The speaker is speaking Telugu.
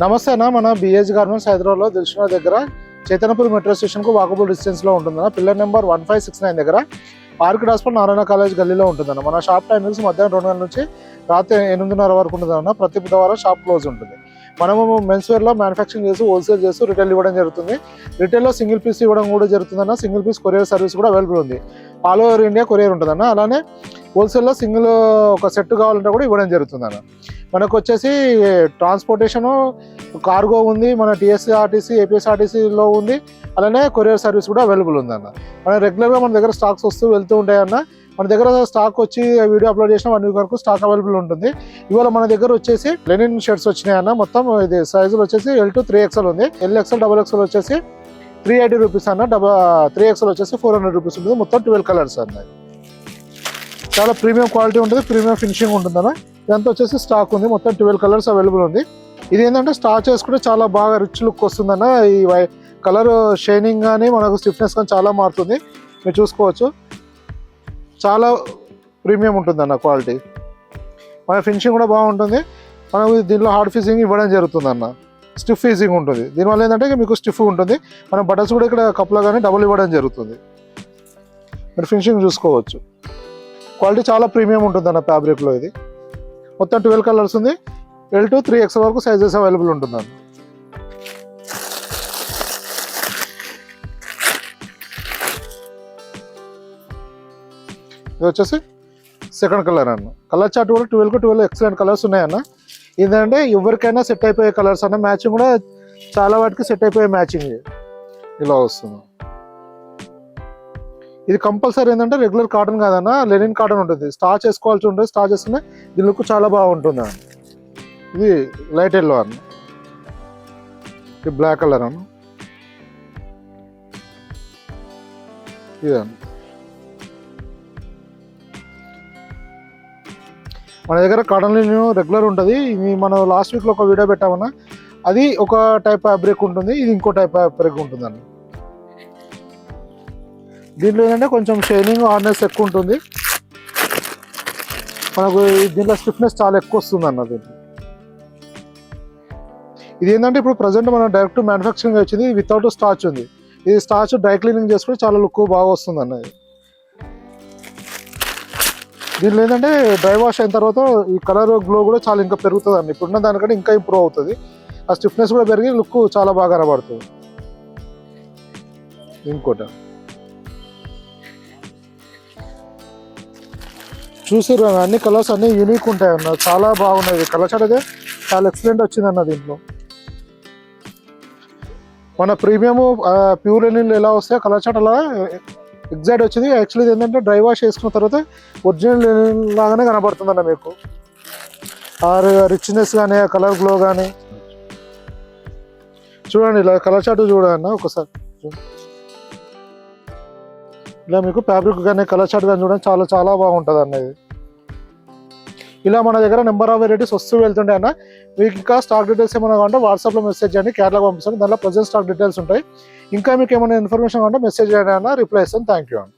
నమస్తే అన్న, మన బిఏజీ గార్మెంట్స్ హైదరాబాద్లో దిల్షుక్ దగ్గర చైతన్యపూర్ మెట్రో స్టేషన్కు వాకబుల్ డిస్టెన్స్లో ఉంటుందన్న. పిల్లర్ నెంబర్ 1569 దగ్గర ఆర్కిడ్ హాస్పిటల్ నారాయణ కాలేజ్ గల్లీలో ఉంటుందన్న. మన షాప్ టైమింగ్స్ మధ్యాహ్నం 2 గంటల నుంచి రాత్రి 8:30 వరకు ఉంటుందన్న. ప్రతి బుధవారం షాప్ క్లోజ్ ఉంటుంది. మనము మెన్స్ వేర్లో మ్యానుఫ్యాక్చరింగ్ చేసి హోల్సేల్ చేస్తూ రిటైల్ ఇవ్వడం జరుగుతుంది. రిటైల్లో సింగిల్ పీస్ ఇవ్వడం కూడా జరుగుతుందన్న. సింగిల్ పీస్ కొరియర్ సర్వీస్ కూడా అవైలబుల్ ఉంది. ఆల్ ఓవర్ ఇండియా కొరియర్ ఉంటుందన్న. అలానే హోల్సేల్లో సింగిల్ ఒక సెట్ కావాలంటే కూడా ఇవ్వడం జరుగుతుందన్న. మనకు వచ్చేసి ట్రాన్స్పోర్టేషను కార్గో ఉంది, మన టీఎస్ఆర్టీసీ ఏపీఎస్ఆర్టీసీలో ఉంది. అలానే కొరియర్ సర్వీస్ కూడా అవైలబుల్ ఉందన్న. మన రెగ్యులర్గా మన దగ్గర స్టాక్స్ వస్తూ వెళ్తూ ఉంటాయన్న. మన దగ్గర స్టాక్ వచ్చి వీడియో అప్లోడ్ చేసిన 1 వీక్ వరకు స్టాక్ అవైలబుల్ ఉంటుంది. ఇవాళ మన దగ్గర వచ్చేసి లెనిన్ షర్ట్స్ వచ్చినాయి అన్న. మొత్తం ఇది సైజులు వచ్చేసి L to 3XL ఉంది. LXL XXL వచ్చేసి 380 రూపీస్ అన్న. 3XL వచ్చేసి 400 రూపీస్ ఉంటుంది. మొత్తం 12 కలర్స్ అన్న. చాలా ప్రీమియం క్వాలిటీ ఉంటుంది, ప్రీమియం ఫినిషింగ్ ఉంటుంది అన్న. ఇదంతా వచ్చేసి స్టాక్ ఉంది. మొత్తం 12 కలర్స్ అవైలబుల్ ఉంది. ఇది ఏంటంటే స్టార్చ్ చేసుకుంటే చాలా బాగా రిచ్ లుక్ వస్తుందన్న. ఈ కలర్ షైనింగ్ కానీ మనకు స్టిఫ్నెస్ కానీ చాలా మారుతుంది. మీరు చూసుకోవచ్చు, చాలా ప్రీమియం ఉంటుందన్న క్వాలిటీ. మన ఫినిషింగ్ కూడా బాగుంటుంది. మనం దీనిలో హార్డ్ ఫినిషింగ్ ఇవ్వడం జరుగుతుంది అన్న. స్టిఫ్ ఫినిషింగ్ ఉంటుంది. దీనివల్ల ఏంటంటే మీకు స్టిఫ్ ఉంటుంది. మన బటన్స్ కూడా ఇక్కడ కప్లో కానీ డబుల్ ఇవ్వడం జరుగుతుంది. మీరు ఫినిషింగ్ చూసుకోవచ్చు. క్వాలిటీ చాలా ప్రీమియం ఉంటుంది అన్న ఫ్యాబ్రిక్లో. ఇది మొత్తం 12 కలర్స్ ఉంది. L to 3XL వరకు సైజెస్ అవైలబుల్ ఉంటుందన్న. ఇది వచ్చేసి సెకండ్ కలర్ అన్న. కలర్ చార్ట్ కూడా 12 ఎక్సలెంట్ కలర్స్ ఉన్నాయన్న. ఏంటంటే ఎవరికైనా సెట్ అయిపోయే కలర్స్ అన్న. మ్యాచింగ్ కూడా చాలా వాటికి సెట్ అయిపోయే మ్యాచింగ్ ఇలా వస్తుంది. ఇది కంపల్సరీ ఏంటంటే రెగ్యులర్ కాటన్ కాదన్న, లెనిన్ కాటన్ ఉంటుంది. స్టార్చ్ చేసుకోవాల్సి ఉంటుంది. స్టార్చ్ చేసుకునే దీని లుక్ చాలా బాగుంటుంది అన్న. ఇది లైట్ ఎల్లో అన్న. ఇది బ్లాక్ కలర్ అన్న. ఇది అన్న. మన దగ్గర కాటన్ లినెన్ రెగ్యులర్ ఉంటుంది. ఇది మనం లాస్ట్ వీక్లో ఒక వీడియో పెట్టామన్నా. అది ఒక టైప్ ఫ్యాబ్రిక్ ఉంటుంది, ఇది ఇంకో టైప్ ఫ్యాబ్రిక్ ఉంటుంది అన్న. దీంట్లో ఏంటంటే కొంచెం షైనింగ్ హార్డ్నెస్ ఎక్కువ ఉంటుంది. మనకు దీంట్లో స్టిఫ్నెస్ చాలా ఎక్కువ వస్తుంది అన్న. దీంట్లో ఇది ఏంటంటే ఇప్పుడు ప్రజెంట్ మనం డైరెక్ట్ మ్యానుఫ్యాక్చరింగ్ వచ్చింది. వితౌట్ స్టార్చ్ ఉంది. ఇది స్టార్చ్ డ్రై క్లీనింగ్ చేసుకుంటే చాలా లుక్ బాగా వస్తుంది అన్న. దీనిలో ఏంటంటే డ్రై వాష్ అయిన తర్వాత ఈ కలర్ గ్లో కూడా చాలా ఇంకా పెరుగుతుంది అన్న. ఇప్పుడున్న దానికంటే ఇంకా ఇంప్రూవ్ అవుతుంది. ఆ స్టిఫ్నెస్ కూడా పెరిగి లుక్ చాలా బాగా కనబడుతుంది. ఇంకోటి చూసారు, అన్ని కలర్స్ అన్ని యూనిక్ ఉంటాయి అన్న. చాలా బాగున్నాయి. కలర్ చార్ట్ అయితే చాలా ఎక్సలెంట్ వచ్చింది అన్న. దీంట్లో మన ప్రీమియం ప్యూర్ లెనిన్ ఎలా వస్తాయో కలర్ చార్ట్ అలా ఎగ్జాక్ట్ వచ్చింది. యాక్చువల్లీ ఏంటంటే డ్రై వాష్ చేసుకున్న తర్వాత ఒరిజినల్ లెనిన్ లాగానే కనబడుతుంది అన్న మీకు. ఆ రిచ్నెస్ కానీ ఆ కలర్ గ్లో కానీ చూడండి. ఇలా కలర్ చార్ట్ చూడండి ఒకసారి. ఇలా మీకు ఫ్యాబ్రిక్ కానీ కలర్ చార్ట్ కానీ చూడండి, చాలా చాలా బాగుంటుంది అన్నది. ఇలా మన దగ్గర నెంబర్ ఆఫ్ వెరైటీస్ వస్తూ వెళ్తుంటాయి అన్న. మీకు ఇంకా స్టాక్ డీటెయిల్స్ ఏమైనా కావాలంటే వాట్సాప్లో మెసేజ్ చేయండి, కేటలాగ్ పంపిస్తాను. దాంట్లో ప్రజెంట్ స్టాక్ డీటెయిల్స్ ఉంటాయి. ఇంకా మీకు ఏమైనా ఇన్ఫర్మేషన్ కావాలంటే మెసేజ్ చేయండి అన్న, రిప్లై ఇస్తాను. థ్యాంక్ యూ అన్న.